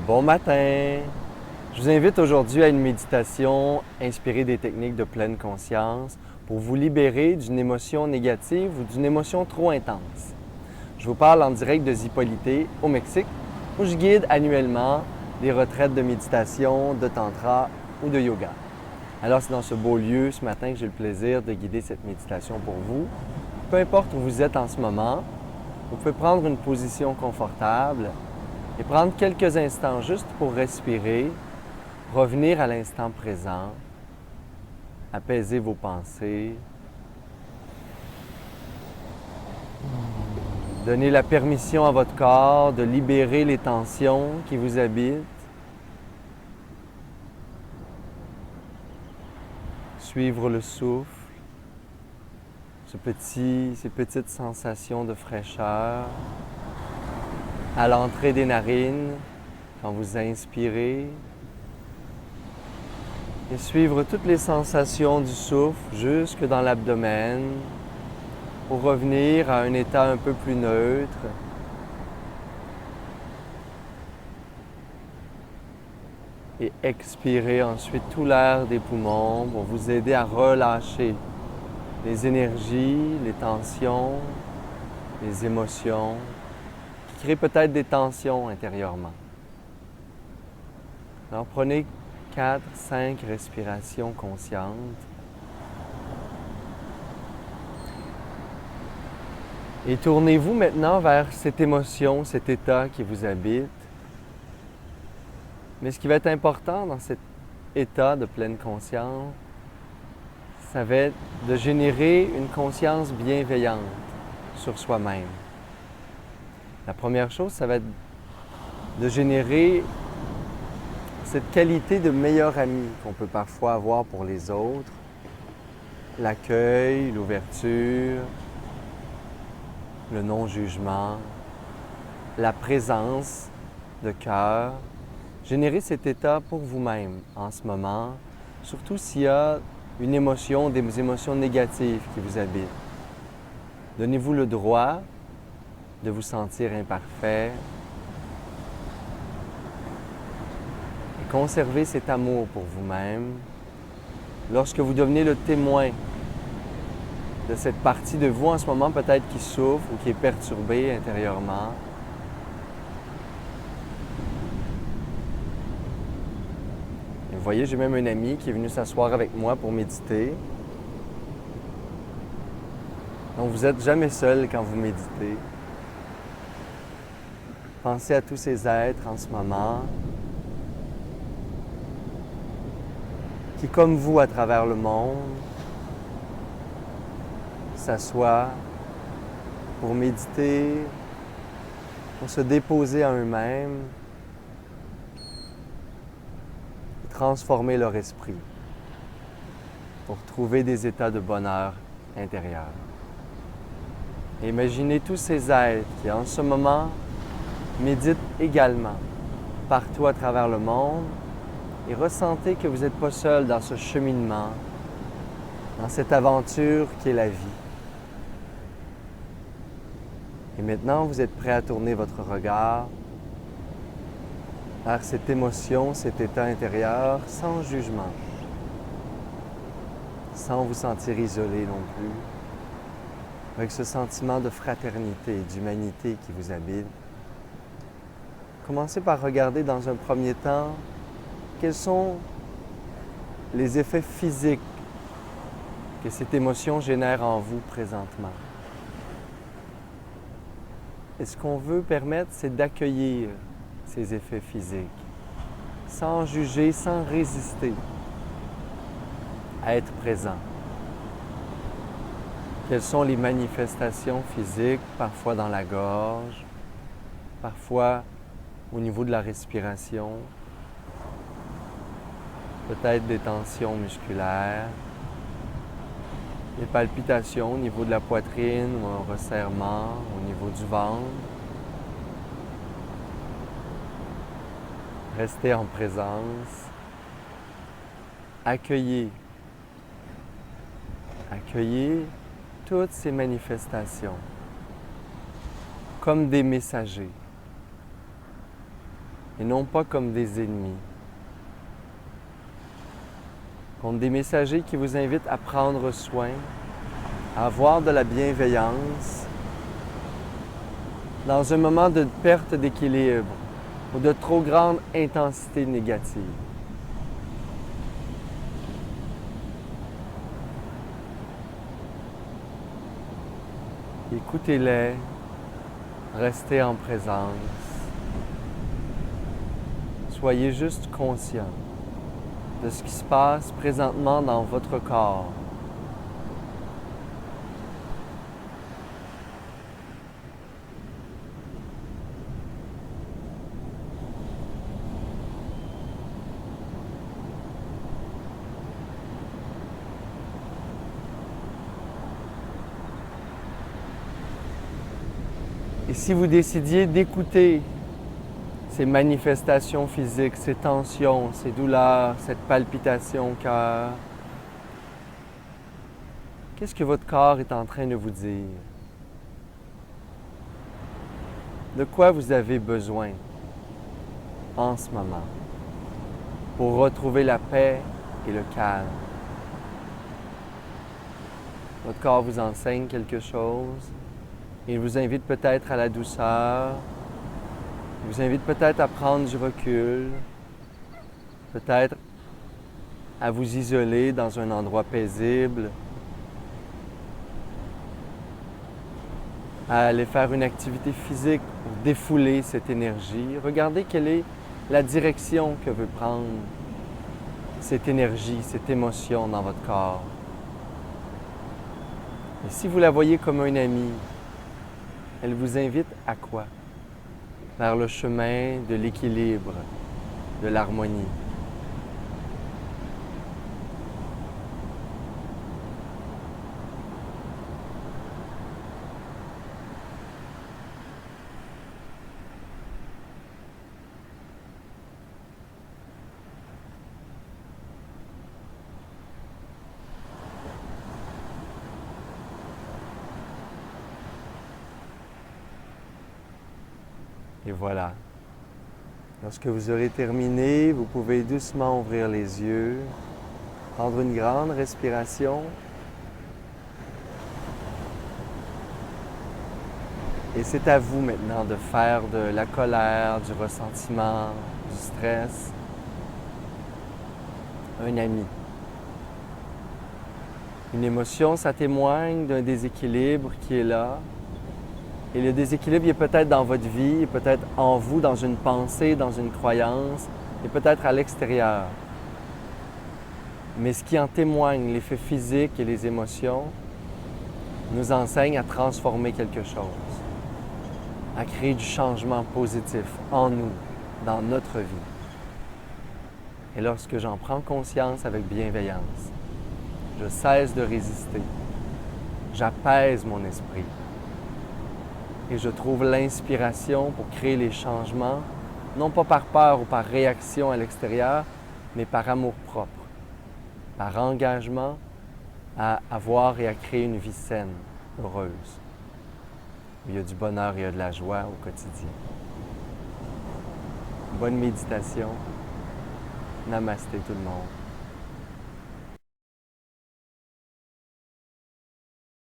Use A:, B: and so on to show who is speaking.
A: Bon matin! Je vous invite aujourd'hui à une méditation inspirée des techniques de pleine conscience pour vous libérer d'une émotion négative ou d'une émotion trop intense. Je vous parle en direct de Zipolite au Mexique où je guide annuellement des retraites de méditation, de tantra ou de yoga. Alors c'est dans ce beau lieu ce matin que j'ai le plaisir de guider cette méditation pour vous. Peu importe où vous êtes en ce moment, vous pouvez prendre une position confortable et prendre quelques instants juste pour respirer, revenir à l'instant présent, apaiser vos pensées, donner la permission à votre corps de libérer les tensions qui vous habitent, suivre le souffle, ces petites sensations de fraîcheur à l'entrée des narines quand vous inspirez et suivre toutes les sensations du souffle jusque dans l'abdomen pour revenir à un état un peu plus neutre. Et expirer ensuite tout l'air des poumons pour vous aider à relâcher les énergies, les tensions, les émotions qui créent peut-être des tensions intérieurement. Alors prenez 4-5 respirations conscientes. Et tournez-vous maintenant vers cette émotion, cet état qui vous habite. Mais ce qui va être important dans cet état de pleine conscience, ça va être de générer une conscience bienveillante sur soi-même. La première chose, ça va être de générer cette qualité de meilleur ami qu'on peut parfois avoir pour les autres. L'accueil, l'ouverture, le non-jugement, la présence de cœur. Générez cet état pour vous-même en ce moment, surtout s'il y a une émotion, des émotions négatives qui vous habitent. Donnez-vous le droit de vous sentir imparfait et conservez cet amour pour vous-même. Lorsque vous devenez le témoin de cette partie de vous en ce moment peut-être qui souffre ou qui est perturbée intérieurement, et vous voyez, j'ai même un ami qui est venu s'asseoir avec moi pour méditer. Donc vous n'êtes jamais seul quand vous méditez. Pensez à tous ces êtres en ce moment qui, comme vous à travers le monde, s'assoient pour méditer, pour se déposer à eux-mêmes et transformer leur esprit pour trouver des états de bonheur intérieur. Et imaginez tous ces êtres qui, en ce moment, méditent également partout à travers le monde et ressentez que vous n'êtes pas seul dans ce cheminement, dans cette aventure qui est la vie. Et maintenant, vous êtes prêt à tourner votre regard vers cette émotion, cet état intérieur, sans jugement, sans vous sentir isolé non plus, avec ce sentiment de fraternité, d'humanité qui vous habite. Commencez par regarder dans un premier temps quels sont les effets physiques que cette émotion génère en vous présentement. Et ce qu'on veut permettre, c'est d'accueillir ces effets physiques, sans juger, sans résister, à être présent. Quelles sont les manifestations physiques, parfois dans la gorge, parfois au niveau de la respiration, peut-être des tensions musculaires, des palpitations au niveau de la poitrine ou un resserrement au niveau du ventre. Restez en présence. Accueillez toutes ces manifestations comme des messagers. et non pas comme des ennemis. Contre des messagers qui vous invitent à prendre soin, à avoir de la bienveillance dans un moment de perte d'équilibre ou de trop grande intensité négative. Écoutez-les, restez en présence. Soyez juste conscient de ce qui se passe présentement dans votre corps. Et si vous décidiez d'écouter ces manifestations physiques, ces tensions, ces douleurs, cette palpitation au cœur, qu'est-ce que votre corps est en train de vous dire? De quoi vous avez besoin en ce moment pour retrouver la paix et le calme? Votre corps vous enseigne quelque chose. Il vous invite peut-être à la douceur. Il vous invite peut-être à prendre du recul. Peut-être à vous isoler dans un endroit paisible. À aller faire une activité physique pour défouler cette énergie. Regardez quelle est la direction que veut prendre cette énergie, cette émotion dans votre corps. Et si vous la voyez comme un ami, elle vous invite à quoi? Vers le chemin de l'équilibre, de l'harmonie. Et voilà. Lorsque vous aurez terminé, vous pouvez doucement ouvrir les yeux, prendre une grande respiration et c'est à vous maintenant de faire de la colère, du ressentiment, du stress un ami. Une émotion, ça témoigne d'un déséquilibre qui est là. Et le déséquilibre, il est peut-être dans votre vie, il est peut-être en vous, dans une pensée, dans une croyance, et peut-être à l'extérieur. Mais ce qui en témoigne, l'effet physique et les émotions, nous enseigne à transformer quelque chose, à créer du changement positif en nous, dans notre vie. Et lorsque j'en prends conscience avec bienveillance, je cesse de résister, j'apaise mon esprit. Et je trouve l'inspiration pour créer les changements, non pas par peur ou par réaction à l'extérieur, mais par amour-propre, par engagement à avoir et à créer une vie saine, heureuse, où il y a du bonheur et il y a de la joie au quotidien. Bonne méditation. Namasté tout le monde.